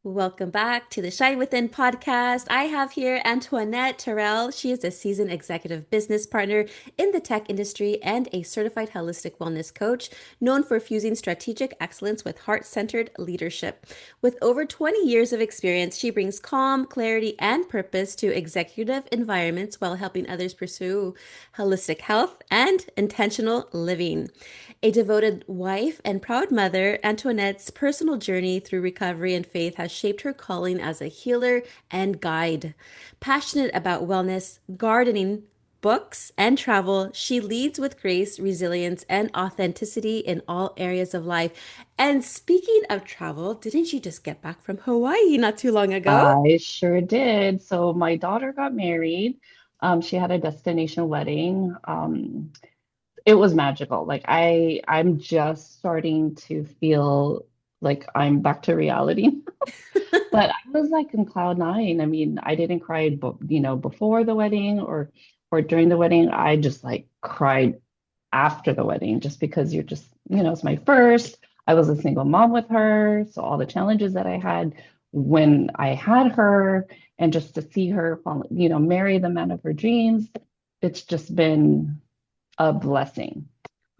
Welcome back to the Shine Within podcast. I have here Antoinette Terrel. She is a seasoned executive business partner in the tech industry and a certified holistic wellness coach known for fusing strategic excellence with heart centered leadership. With over 20 years of experience, she brings calm, clarity, and purpose to executive environments while helping others pursue holistic health and intentional living. A devoted wife and proud mother, Antoinette's personal journey through recovery and faith has shaped her calling as a healer and guide. Passionate about wellness, gardening, books, and travel, she leads with grace, resilience, and authenticity in all areas of life. And speaking of travel, didn't you just get back from Hawaii not too long ago? I sure did. So my daughter got married. She had a destination wedding. It was magical. I'm just starting to feel like I'm back to reality. But I was like in cloud nine. I mean, I didn't cry, before the wedding or during the wedding. I just like cried after the wedding, just because it's my first. I was a single mom with her, so all the challenges that I had when I had her, and just to see her, marry the man of her dreams, it's just been a blessing.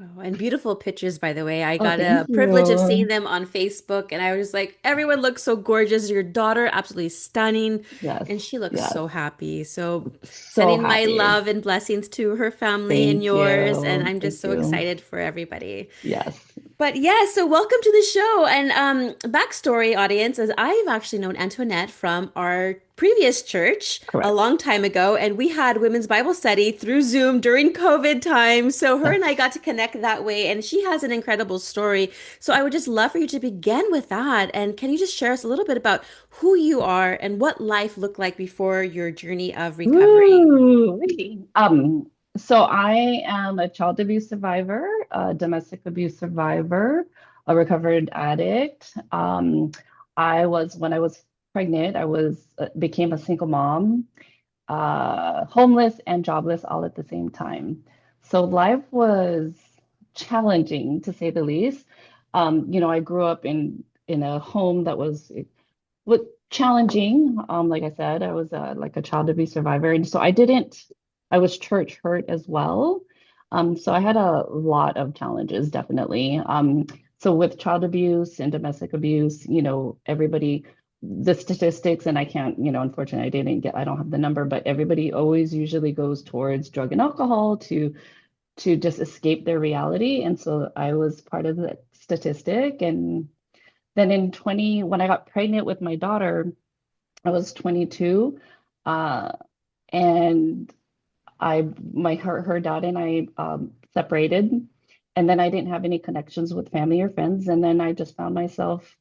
Oh, and beautiful pictures, by the way. I Oh, got thank a privilege of seeing you. them on Facebook, and I was like, everyone looks so gorgeous. Your daughter, absolutely stunning. Yes, And she looks yes. so happy. So, So sending my happy. love and blessings to her family and Thank yours. And you. I'm just Thank so you. excited for everybody. Yes, But yeah, so welcome to the show. And backstory, audience, is I've actually known Antoinette from our previous church a correct. long time ago, and we had women's Bible study through Zoom during COVID time. So her and I Yes. got to connect that way, and she has an incredible story. So I would just love for you to begin with that. And can you just share us a little bit about who you are and what life looked like before your journey of recovery? Woo! So I am a child abuse survivor, a domestic abuse survivor, a recovered addict. When I was pregnant, I was became a single mom, homeless and jobless all at the same time. So life was challenging to say the least. I grew up in a home that was challenging. Like I said, I was like a child abuse survivor, and so I was church hurt as well. So I had a lot of challenges, definitely. So with child abuse and domestic abuse, the statistics, and I can't, unfortunately, I don't have the number, but everybody always usually goes towards drug and alcohol to just escape their reality. And so I was part of the statistic. And then when I got pregnant with my daughter, I was 22, uh, and her dad and I separated, and then I didn't have any connections with family or friends, and then I just found myself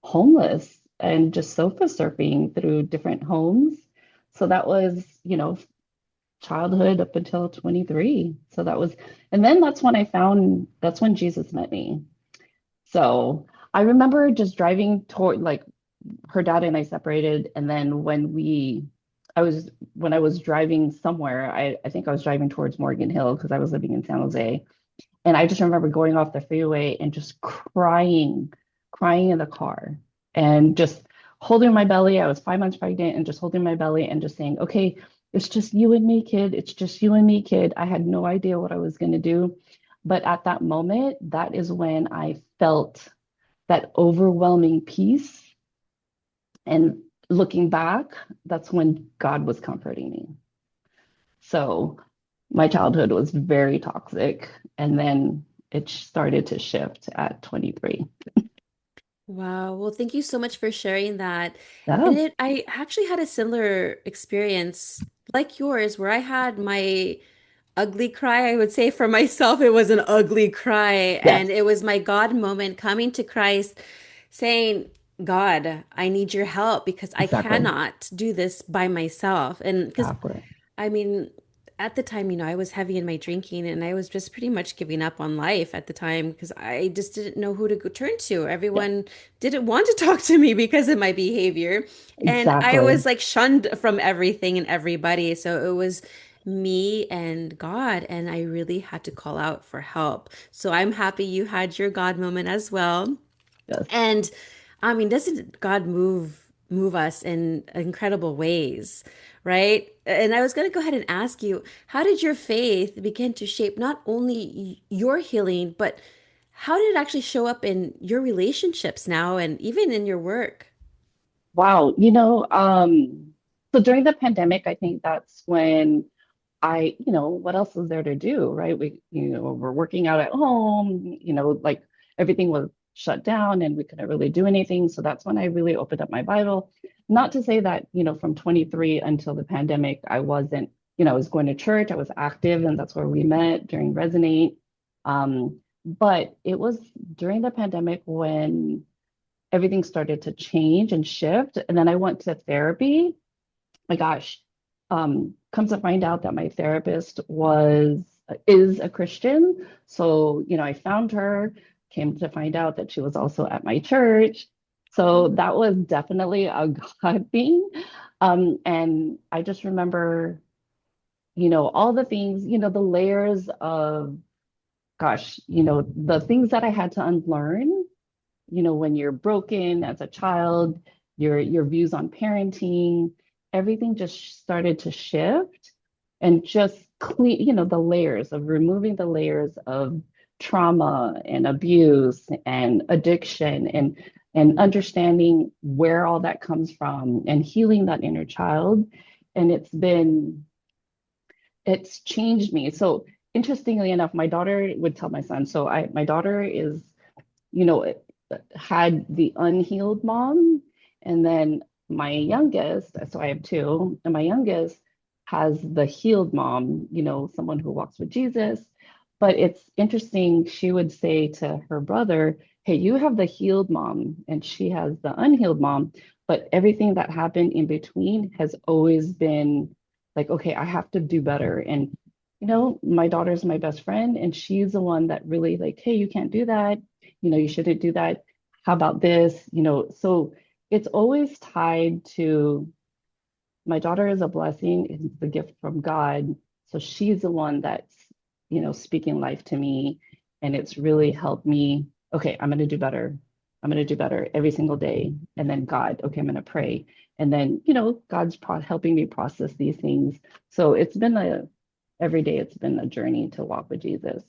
homeless and just sofa surfing through different homes. So that was, childhood up until 23. And then that's when Jesus met me. So I remember just driving toward, like, her dad and I separated, and then when I was driving somewhere, I think I was driving towards Morgan Hill because I was living in San Jose, and I just remember going off the freeway and just crying in the car, and just holding my belly. I was 5 months pregnant, and just holding my belly and just saying, "Okay, it's just you and me, kid. It's just you and me, kid." I had no idea what I was going to do, but at that moment, that is when I felt that overwhelming peace. And looking back, that's when God was comforting me. So my childhood was very toxic. And then it started to shift at 23. Wow. Well, thank you so much for sharing that. Yeah, I actually had a similar experience like yours where I had my ugly cry. I would say for myself, it was an ugly cry. And yes, it was my God moment coming to Christ saying, God, I need your help because I exactly. cannot do this by myself. And because Exactly. I mean, at the time, I was heavy in my drinking and I was just pretty much giving up on life at the time because I just didn't know who to go turn to. Yeah, Everyone didn't want to talk to me because of my behavior. And I exactly. was like shunned from everything and everybody. So it was me and God, and I really had to call out for help. So I'm happy you had your God moment as well. Yes. And I mean, doesn't God move us in incredible ways, right? And I was going to go ahead and ask you, how did your faith begin to shape not only your healing, but how did it actually show up in your relationships now and even in your work? Wow, so during the pandemic, I think that's when what else was there to do, right? We're working out at home, like everything was shut down and we couldn't really do anything. So that's when I really opened up my Bible. Not to say that, from 23 until the pandemic, I wasn't, I was going to church, I was active, and that's where we met during Resonate. But it was during the pandemic when everything started to change and shift. And then I went to therapy. My gosh, comes to find out that my therapist is a Christian. So, I found her, came to find out that she was also at my church. So that was definitely a God thing. And I just remember, all the things, the layers of, gosh, the things that I had to unlearn, when you're broken as a child, your views on parenting, everything just started to shift and just clean, the layers of removing the layers of trauma and abuse and addiction and understanding where all that comes from and healing that inner child. And it's changed me. So interestingly enough, my daughter would tell my son, my daughter is you know, had the unhealed mom. And then my youngest, so I have two, and my youngest has the healed mom, someone who walks with Jesus. But it's interesting, she would say to her brother, hey, you have the healed mom, and she has the unhealed mom. But everything that happened in between has always been like, okay, I have to do better. And my daughter's my best friend, and she's the one that really like, hey, you can't do that, you shouldn't do that. How about this? So it's always tied to my daughter is a blessing, it's the gift from God. So she's the one that's, speaking life to me. And it's really helped me. Okay, I'm going to do better. I'm going to do better every single day. And then God, okay, I'm going to pray. And then, God's helping me process these things. So every day it's been a journey to walk with Jesus.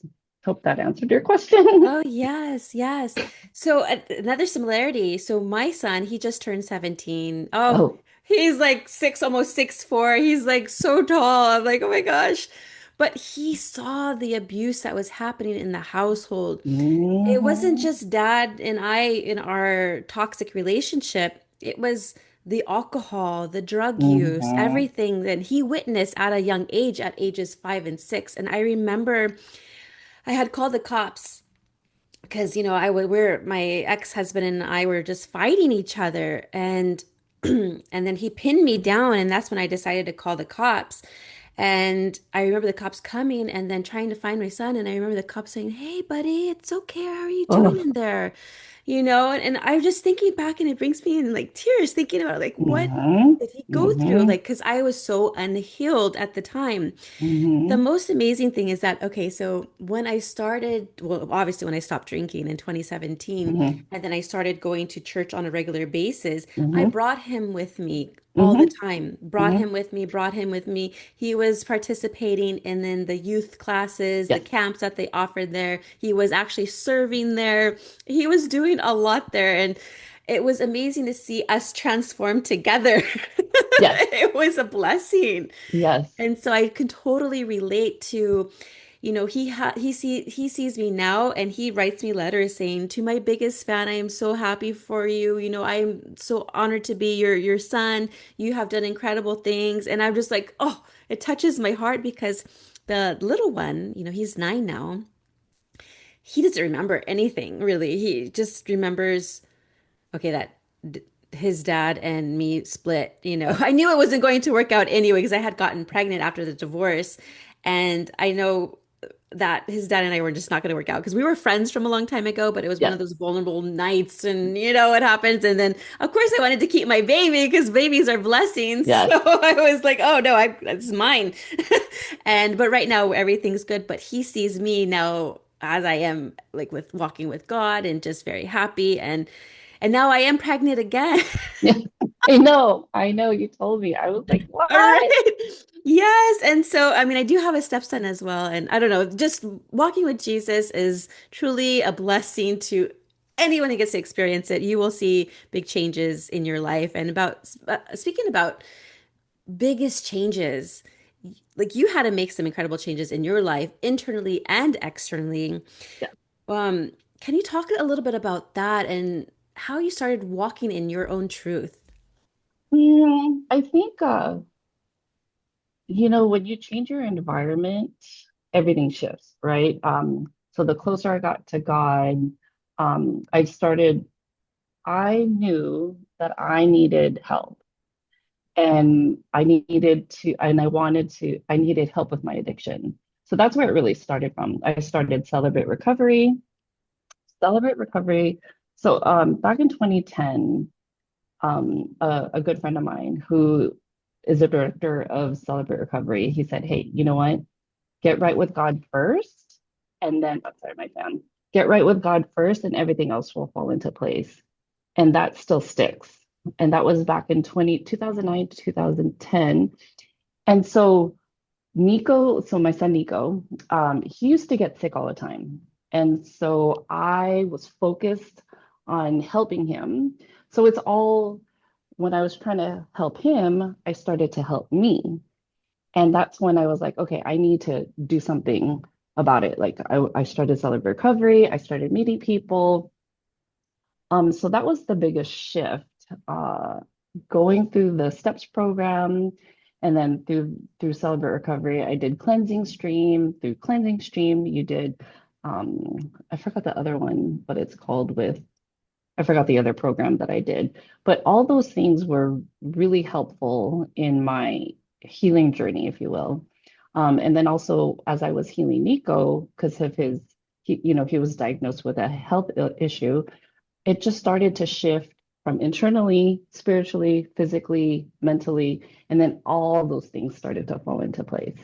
Hope that answered your question. Oh, yes, yes. So another similarity. So my son, he just turned 17. Oh, Oh, he's like six, almost 6'4". He's like so tall. I'm like, oh my gosh. But he saw the abuse that was happening in the household. It wasn't hmm just dad and I in our toxic relationship. It was the alcohol, the drug use, hmm everything that he witnessed at a young age, at ages 5 and 6. And I remember I had called the cops because we're my ex-husband and I were just fighting each other, and and then he pinned me down, and that's when I decided to call the cops. And I remember the cops coming and then trying to find my son, and I remember the cops saying, "Hey buddy, it's okay, how are you doing Oh, in there?" And I'm just thinking back, and it brings me in like tears thinking about like what hmm did he go through, hmm like because I was so unhealed at the time. The hmm most amazing thing is that, okay, so when I started, well, obviously when I stopped drinking in 2017, hmm and then I started going to church on a regular basis, I hmm brought him with me all the hmm time. Brought hmm him with me, brought him with me. He was participating in then the youth classes, the Yes. camps that they offered there. He was actually serving there. He was doing a lot there. And it was amazing to see us transform together. Yes. It was a blessing. Yes. And so I can totally relate to, he sees me now and he writes me letters saying, "To my biggest fan, I am so happy for you. I'm so honored to be your son. You have done incredible things." And I'm just like, oh, it touches my heart because the little one, he's 9 now. He doesn't remember anything really. He just remembers, okay, that his dad and me split. I knew it wasn't going to work out anyway because I had gotten pregnant after the divorce. And I know that his dad and I were just not going to work out because we were friends from a long time ago, but it was one of Yes. those vulnerable nights and you know what happens. And then, of course, I wanted to keep my baby because babies are blessings. Yes. So I was like, oh no, it's mine. But right now, everything's good. But he sees me now as I am, like with walking with God and just very happy. And And now I am pregnant again. Yeah, I know. You told me. I was like, All what? right. Yes. And so, I mean, I do have a stepson as well. And I don't know, just walking with Jesus is truly a blessing to anyone who gets to experience it. You will see big changes in your life. And about speaking about biggest changes, like you had to make some incredible changes in your life, internally and externally. Yeah. Um, can you talk a little bit about that and how you started walking in your own truth? I think when you change your environment, everything shifts, right? So the closer I got to God, I knew that I needed help and I needed help with my addiction. So that's where it really started from. I started Celebrate Recovery. So back in 2010, a good friend of mine who is a director of Celebrate Recovery, he said, "Hey, you know what? Get right with God first, and then, I'm sorry, my fan. Get right with God first, and everything else will fall into place." And that still sticks. And that was back in 2009 to 2010. And so my son Nico, he used to get sick all the time. And so I was focused on helping him. So it's all when I was trying to help him, I started to help me. And that's when I was like, okay, I need to do something about it. Like I started Celebrate Recovery, I started meeting people. So that was the biggest shift. Uh, Going through the STEPS program and then through Celebrate Recovery, I did Cleansing Stream. Through Cleansing Stream, you did I forgot the other one, but it's called with I forgot the other program that I did. But all those things were really helpful in my healing journey, if you will. And then also as I was healing Nico, because of he was diagnosed with a health issue, it just started to shift from internally, spiritually, physically, mentally, and then all those things started to fall into place.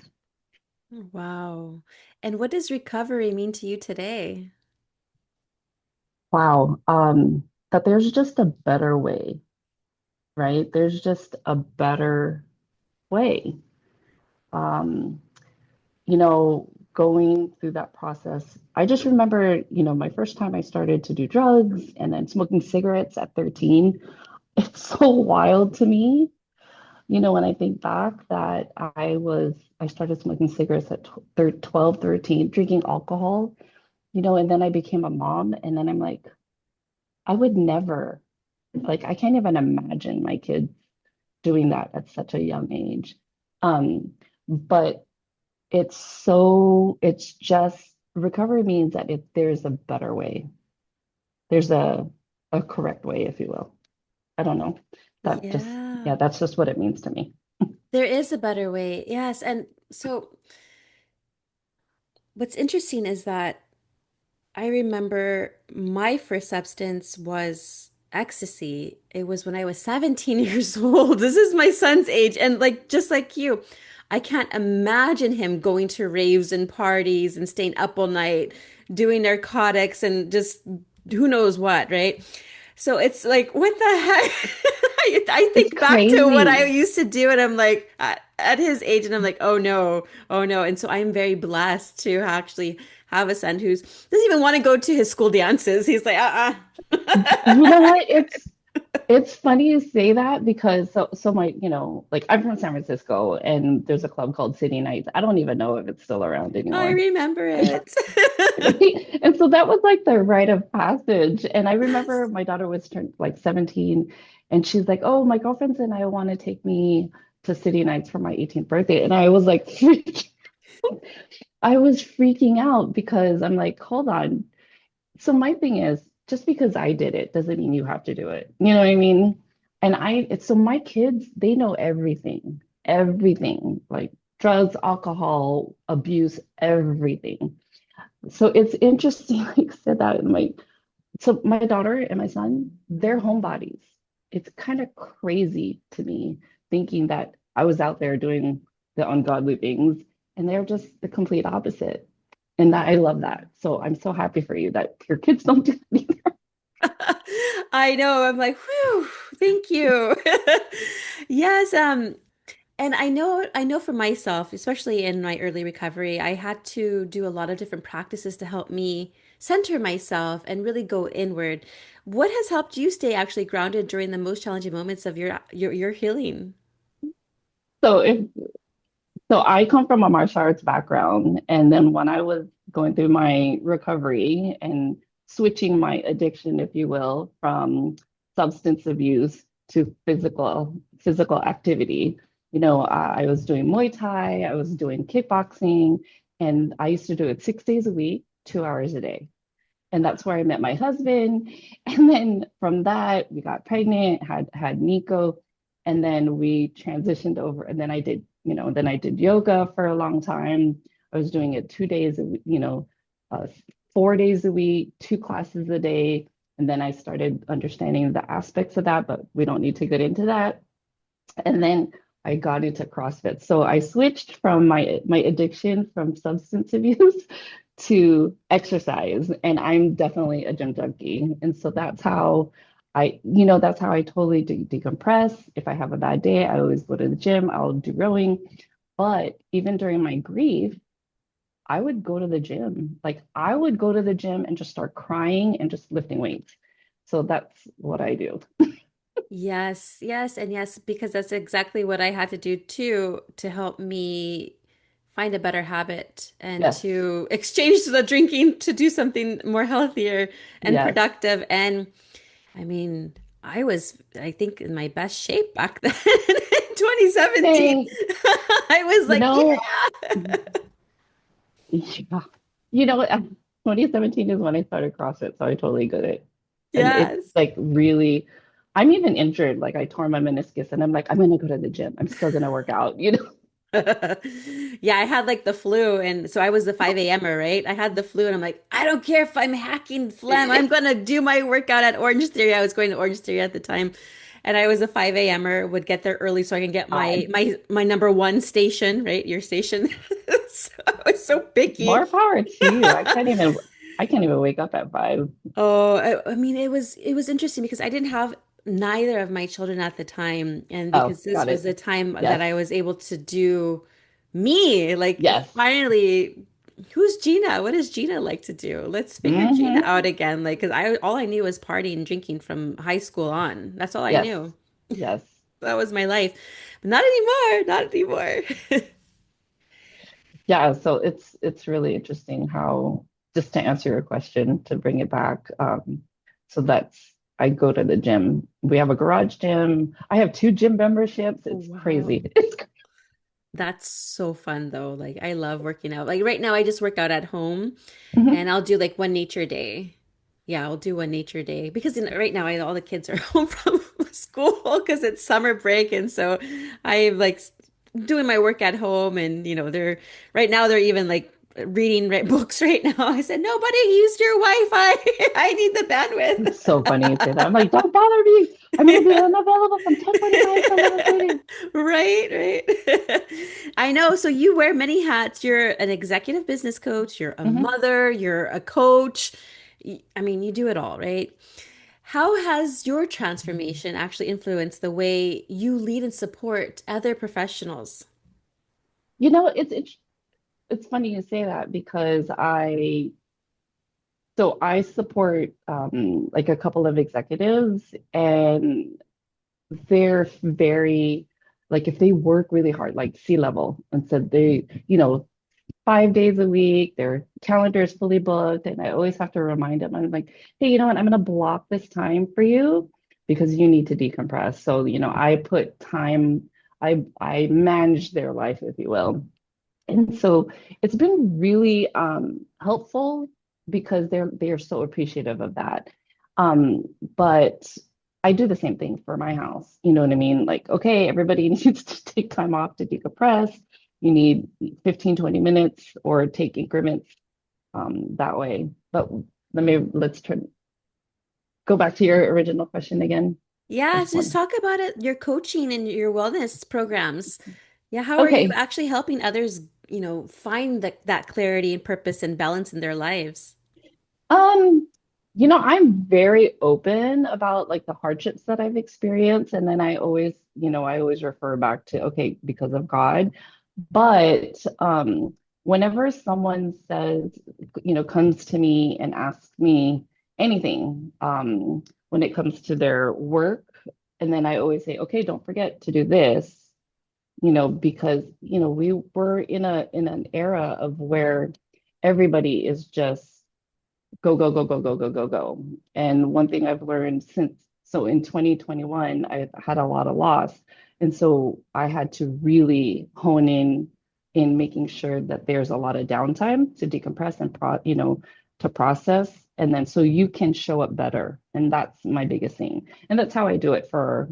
Wow. And what does recovery mean to you today? Wow. That there's just a better way, right? There's just a better way. Um, Going through that process, I just remember, my first time I started to do drugs and then smoking cigarettes at 13. It's so wild to me. When I think back that I started smoking cigarettes at 12, 13, drinking alcohol, and then I became a mom. And then I'm like, I would never, like, I can't even imagine my kids doing that at such a young age. But it's just recovery means that there's a better way. There's a correct way, if you will. I don't know. Yeah, Yeah, that's just what it means to me. there is a better way. Yes. And so what's interesting is that I remember my first substance was ecstasy. It was when I was 17 years old. This is my son's age. And like, just like you, I can't imagine him going to raves and parties and staying up all night doing narcotics and just who knows what, right? So it's like, what the heck? I It's think back to what I crazy. used to do, and I'm like, at his age, and I'm like, oh no, oh no. And so I'm very blessed to actually have a son who's doesn't even want to go to his school dances. He's like, You know what? It's funny you say that because so my, like I'm from San Francisco and there's a club called City Nights. I don't even know if it's still around I anymore. remember it. Right? And so that was like the rite of passage. And I remember Yes. my daughter was turned like 17 and she's like, "Oh, my girlfriends and I want to take me to City Nights for my 18th birthday." And I was like, I was freaking out because I'm like, hold on. So my thing is, just because I did it doesn't mean you have to do it. You know what I mean? And it's so my kids, they know everything, like drugs, alcohol, abuse, everything. So it's interesting, like you said that. So my daughter and my son, they're homebodies. It's kind of crazy to me thinking that I was out there doing the ungodly things and they're just the complete opposite. And that I love that. So I'm so happy for you that your kids don't do that either. I know. I'm like, whew, thank you. Yes, and I know for myself, especially in my early recovery, I had to do a lot of different practices to help me center myself and really go inward. What has helped you stay actually grounded during the most challenging moments of your healing? So if So I come from a martial arts background, and then when I was going through my recovery and switching my addiction, if you will, from substance abuse to physical activity, I was doing Muay Thai, I was doing kickboxing, and I used to do it 6 days a week, 2 hours a day. And that's where I met my husband. And then from that, we got pregnant, had Nico, and then we transitioned over. And then I did yoga for a long time. I was doing it 2 days, uh, 4 days a week, two classes a day. And then I started understanding the aspects of that, but we don't need to get into that. And then I got into CrossFit. So I switched from my addiction from substance abuse to exercise, and I'm definitely a gym junkie. And so that's how I totally decompress. If I have a bad day, I always go to the gym, I'll do rowing. But even during my grief, I would go to the gym. Like I would go to the gym and just start crying and just lifting weights. So that's what I do. Yes, yes, and yes, because that's exactly what I had to do too to help me find a better habit and Yes. to exchange the drinking to do something more healthier and Yes. productive. And I mean, I think, in my best shape back then in 2017. Hey, I was you like, know, yeah. yeah. You know what? 2017 is when I started CrossFit, so I totally get it. And it's Yes. like really, I'm even injured. Like I tore my meniscus and I'm like, I'm gonna go to the gym. I'm still gonna work out. Yeah, I had like the flu, and so I was the 5 a.m.er, right? I had the flu, and I'm like, I don't care if I'm hacking phlegm. I'm gonna do my workout at Orange Theory. I was going to Orange Theory at the time, and I was a 5 a.m.er, would get there early so I can get God, my number one station, right? Your station. So I was so more picky. power to you. I can't even wake up at 5. Oh, I mean, it was interesting because I didn't have neither of my children at the time, and Oh, because this got was it. the time that Yes. I was able to do me, like Yes. finally, who's Gina? What does Gina like to do? Let's figure Gina Hmm. out again. Like, because I all I knew was partying and drinking from high school on. That's all I Yes. knew. Yes. That was my life. But not anymore. Not anymore. Yeah, so it's really interesting how, just to answer your question, to bring it back, so I go to the gym. We have a garage gym. I have two gym memberships. It's Wow. crazy. It's That's so fun though. Like I love working out. Like right now I just work out at home Mhm. and I'll do like one nature day. Yeah, I'll do one nature day because right now all the kids are home from school because it's summer break and so I'm like doing my work at home and they're right now they're even like reading books right now. I said, "Nobody used your Wi-Fi. I need the It's so funny you say that. I'm like, don't bother me. I'm gonna be bandwidth." unavailable from 10:45 to 11:30. Right, right. I know. So you wear many hats. You're an executive business coach, you're a Mhm. mother, you're a coach. I mean, you do it all, right? How has your transformation actually influenced the way you lead and support other professionals? It's funny you say that because I support like a couple of executives, and they're very, like, if they work really hard, like C-level, and so they, 5 days a week, their calendar is fully booked, and I always have to remind them. I'm like, hey, you know what? I'm going to block this time for you because you need to decompress. So, I put time, I manage their life, if you will. And so it's been really helpful because they're so appreciative of that. But I do the same thing for my house. You know what I mean? Like, okay, everybody needs to take time off to decompress. You need 15, 20 minutes or take increments that way. But let's go back to your original question again. I Yeah, just so just want, talk about it, your coaching and your wellness programs. Yeah, how are you okay. actually helping others, find that clarity and purpose and balance in their lives? Um, I'm very open about like the hardships that I've experienced. And then I always refer back to, okay, because of God. But whenever someone comes to me and asks me anything, when it comes to their work, and then I always say, okay, don't forget to do this, because, we were in an era of where everybody is just go, go, go, go, go, go, go, go. And one thing I've learned so in 2021, I had a lot of loss. And so I had to really hone in making sure that there's a lot of downtime to decompress and to process. And then so you can show up better. And that's my biggest thing. And that's how I do it for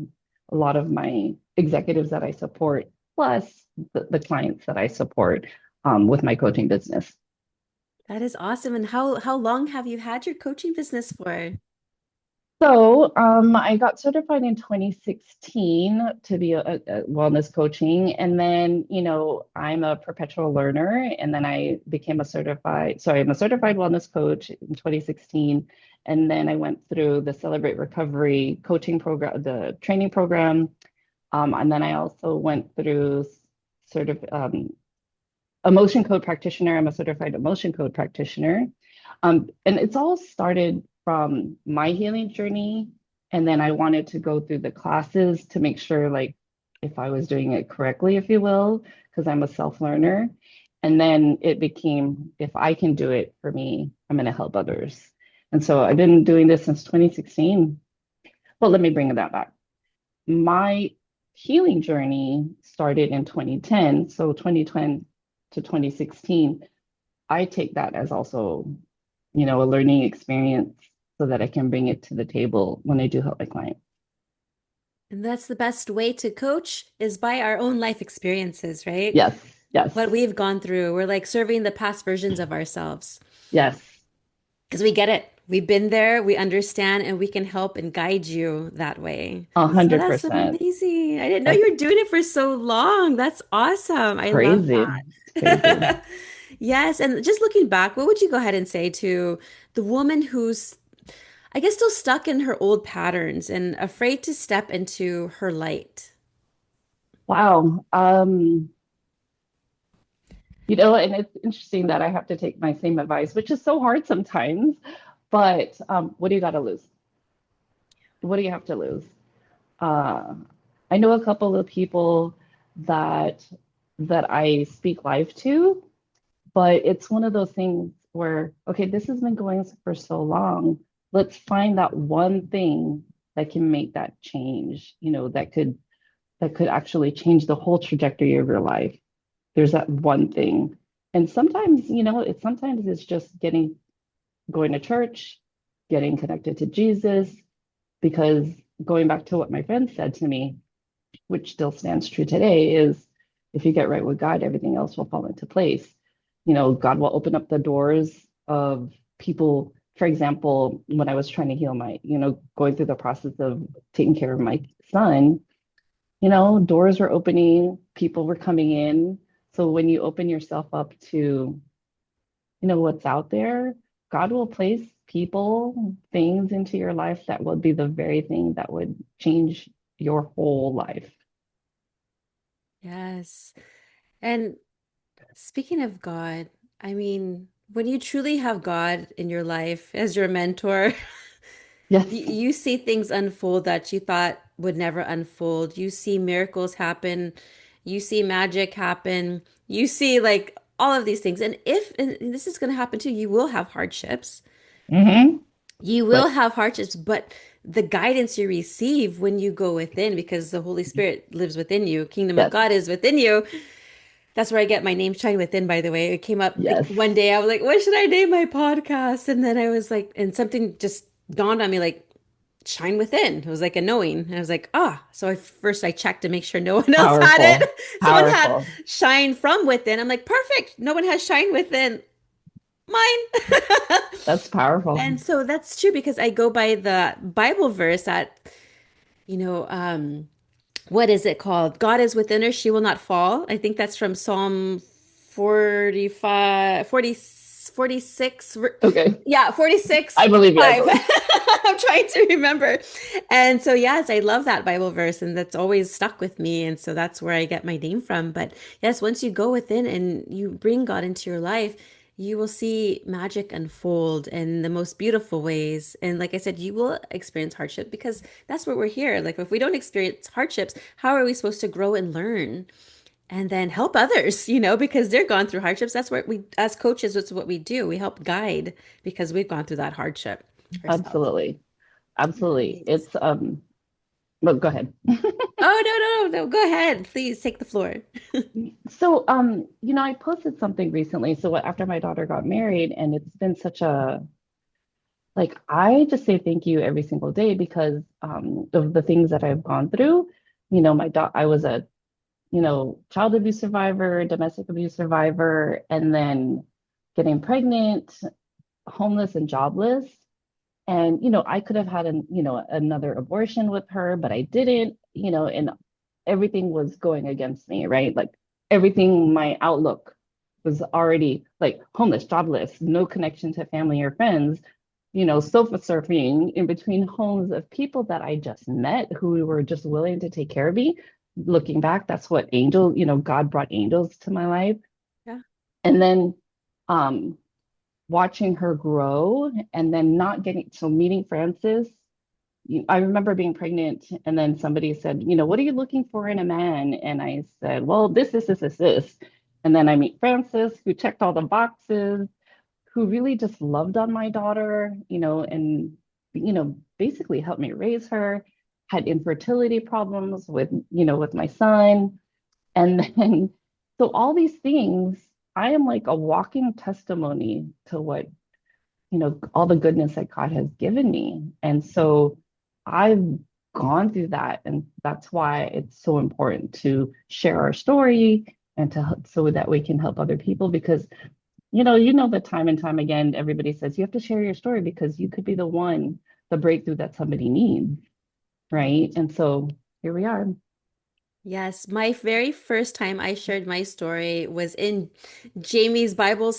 a lot of my executives that I support, plus the clients that I support with my coaching business. That is awesome. And how long have you had your coaching business for? So, I got certified in 2016 to be a wellness coaching. And then, I'm a perpetual learner. And then I'm a certified wellness coach in 2016. And then I went through the Celebrate Recovery coaching program, the training program. And then I also went through sort of emotion code practitioner. I'm a certified emotion code practitioner. And it's all started from my healing journey. And then I wanted to go through the classes to make sure, like, if I was doing it correctly, if you will, because I'm a self-learner. And then it became, if I can do it for me, I'm going to help others. And so I've been doing this since 2016. Well, let me bring that back. My healing journey started in 2010. So 2010 to 2016, I take that as also, a learning experience so that I can bring it to the table when I do help my clients. And that's the best way to coach is by our own life experiences, right? Yes, yes, What we've gone through. We're like serving the past versions of ourselves yes, because we get it. We've been there, we understand, and we can help and guide you that way. a So hundred that's percent. amazing. I didn't know That's you were doing it for so long. That's awesome. I love crazy. It's crazy. that. Yes. And just looking back, what would you go ahead and say to the woman who's, I guess, still stuck in her old patterns and afraid to step into her light? Wow. And it's interesting that I have to take my same advice, which is so hard sometimes. But what do you got to lose? What do you have to lose? Uh, I know a couple of people that that I speak life to, but it's one of those things where, okay, this has been going for so long. Let's find that one thing that can make that change, that could actually change the whole trajectory of your life. There's that one thing. And sometimes, it's just going to church, getting connected to Jesus, because going back to what my friend said to me, which still stands true today, is if you get right with God, everything else will fall into place. God will open up the doors of people. For example, when I was trying to heal going through the process of taking care of my son, doors were opening, people were coming in. So when you open yourself up to, what's out there, God will place people, things into your life that will be the very thing that would change your whole life. Yes. And speaking of God, I mean, when you truly have God in your life as your mentor, Yes. you see things unfold that you thought would never unfold. You see miracles happen. You see magic happen. You see like all of these things. And this is going to happen too, you will have hardships. Hmm. You will But have hardships, but the guidance you receive when you go within, because the Holy Spirit lives within you, Kingdom of yes, God is within you. That's where I get my name, Shine Within, by the way. It came up like yes. one day. I was like, what should I name my podcast? And then I was like, and something just dawned on me like, Shine Within. It was like a knowing. And I was like, ah. So first I checked to make sure no one else had Powerful, it. Someone had powerful. Shine from Within. I'm like, perfect. No one has Shine Within. Mine. That's powerful. And so that's true because I go by the Bible verse that, what is it called? God is within her, she will not fall. I think that's from Psalm 45, 46. 46. Okay. Yeah, 46, I believe you. I 5. believe. I'm trying to remember. And so, yes, I love that Bible verse, and that's always stuck with me. And so that's where I get my name from. But yes, once you go within and you bring God into your life, you will see magic unfold in the most beautiful ways. And like I said, you will experience hardship because that's what we're here. Like, if we don't experience hardships, how are we supposed to grow and learn? And then help others, because they're gone through hardships. That's what we, as coaches, that's what we do. We help guide because we've gone through that hardship ourselves. Absolutely. Absolutely. Right. It's well, go ahead. Oh, no, no, no. Go ahead. Please take the floor. So, I posted something recently. So after my daughter got married, and it's been such a like I just say thank you every single day because of the things that I've gone through. I was a, child abuse survivor, domestic abuse survivor, and then getting pregnant, homeless and jobless. And, I could have had another abortion with her, but I didn't, and everything was going against me, right? Like everything, my outlook was already like homeless, jobless, no connection to family or friends, sofa surfing in between homes of people that I just met who were just willing to take care of me. Looking back, that's what God brought angels to my life. Yeah. And then um watching her grow and then not getting so meeting Francis. I remember being pregnant and then somebody said, what are you looking for in a man? And I said, well, this. And then I meet Francis, who checked all the boxes, who really just loved on my daughter, and, basically helped me raise her, had infertility problems with my son. And then, so all these things, I am like a walking testimony to what all the goodness that God has given me. And so I've gone through that. And that's why it's so important to share our story and so that we can help other people because that time and time again, everybody says you have to share your story because you could be the breakthrough that somebody needs. Right. Right. And so here we are. Yes, my very first time I shared my story was in Jamie's Bible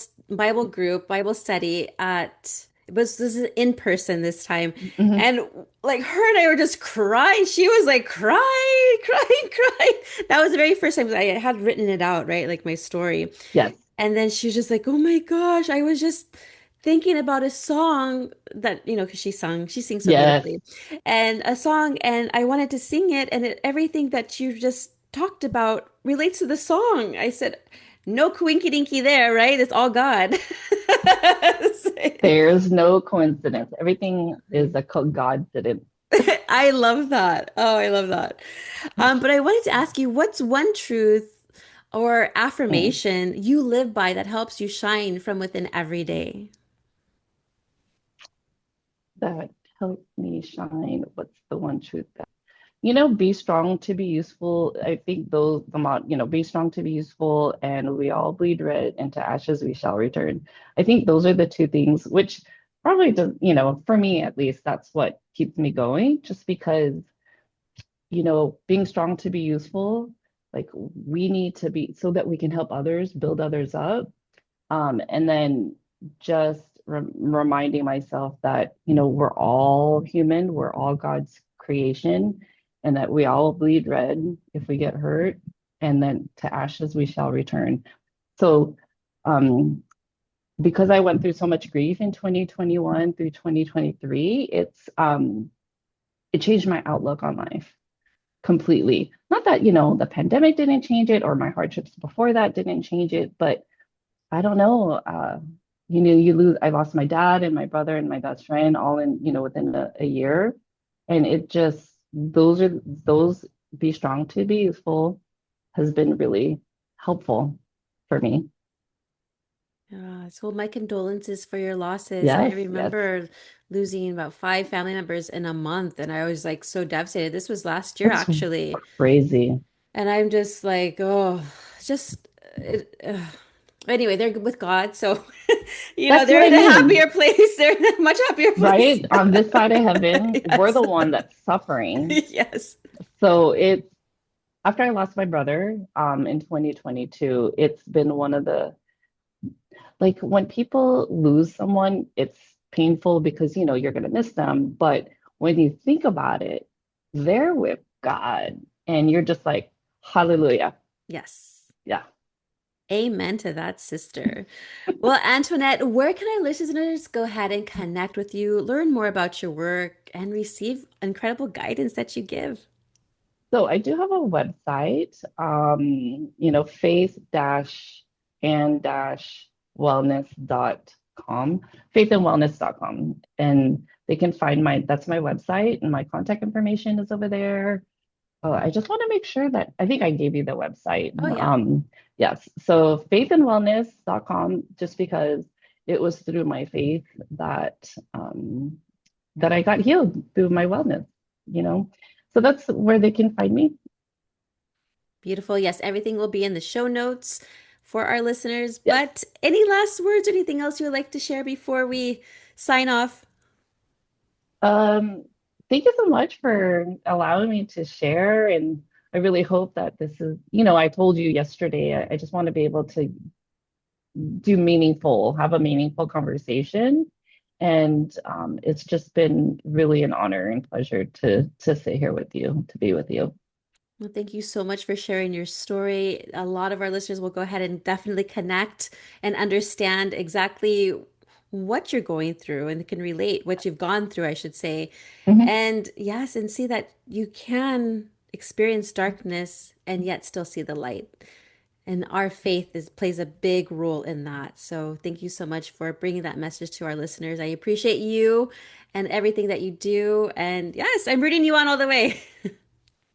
group, Bible study at it was this is in person this time. Mhm. And like her and I were just crying. She was like crying, crying, crying. That was the very first time I had written it out, right? Like my story. Yes. And then she was just like, "Oh my gosh, I was just thinking about a song that, because she sings so Yes. beautifully, and a song, and I wanted to sing it, and everything that you just talked about relates to the song." I said, "No coinky dinky there, right? It's all God." There's no coincidence. Everything is God did it. I love that. Oh, I love that. But I wanted to ask you, what's one truth or Mm. affirmation you live by that helps you shine from within every day? That helped me shine. What's the one truth that, be strong to be useful. I think be strong to be useful, and we all bleed red, and to ashes we shall return. I think those are the two things, which probably does, for me at least, that's what keeps me going, just because, being strong to be useful, like we need to be so that we can help others, build others up. And then just reminding myself that, we're all human, we're all God's creation, and that we all bleed red if we get hurt, and then to ashes we shall return. So, um, because I went through so much grief in 2021 through 2023, it changed my outlook on life completely. Not that, the pandemic didn't change it or my hardships before that didn't change it, but I don't know. I lost my dad and my brother and my best friend all in, within a year. And it just, those be strong to be useful has been really helpful for me. So my condolences for your losses. I Yes, yes. remember losing about 5 family members in a month, and I was like so devastated. This was last year, That's actually. crazy. And I'm just like, oh, just anyway, they're with God, so That's what they're I in a mean, happier place. They're in a much happier place. right? On this side of heaven, we're Yes. the one that's suffering. Yes. So it's after I lost my brother, in 2022, it's been one of Like when people lose someone, it's painful because you know you're going to miss them. But when you think about it, they're with God, and you're just like, hallelujah. Yes. Yeah. Amen to that, sister. Well, Antoinette, where can our listeners go ahead and connect with you, learn more about your work, and receive incredible guidance that you give? So I do have a website, faith dash and dash wellness.com, faithandwellness.com. And they can find that's my website, and my contact information is over there. Oh, I just want to make sure that I think I gave you the website. Oh, yeah. Yes. So faithandwellness.com, just because it was through my faith that I got healed through my wellness, you know. So that's where they can find me. Beautiful. Yes, everything will be in the show notes for our listeners. Yes. But any last words or anything else you would like to share before we sign off? Um, Thank you so much for allowing me to share. And I really hope that this is, I told you yesterday, I just want to be able to have a meaningful conversation. And it's just been really an honor and pleasure to sit here with you, to be with you. Well, thank you so much for sharing your story. A lot of our listeners will go ahead and definitely connect and understand exactly what you're going through and can relate what you've gone through, I should say. Mhm. And yes, and see that you can experience darkness and yet still see the light. And our faith plays a big role in that. So thank you so much for bringing that message to our listeners. I appreciate you and everything that you do. And yes, I'm rooting you on all the way.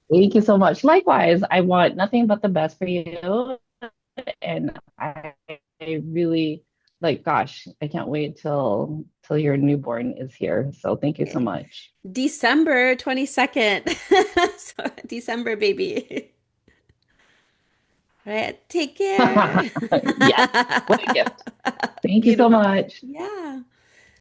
Thank you so much. Likewise, I want nothing but the best for you. And I really like, gosh, I can't wait till your newborn is here. So thank you so much. December 22nd. So, December, baby. All right, take care. Yes, what a gift. Thank you so Beautiful. much. Yeah.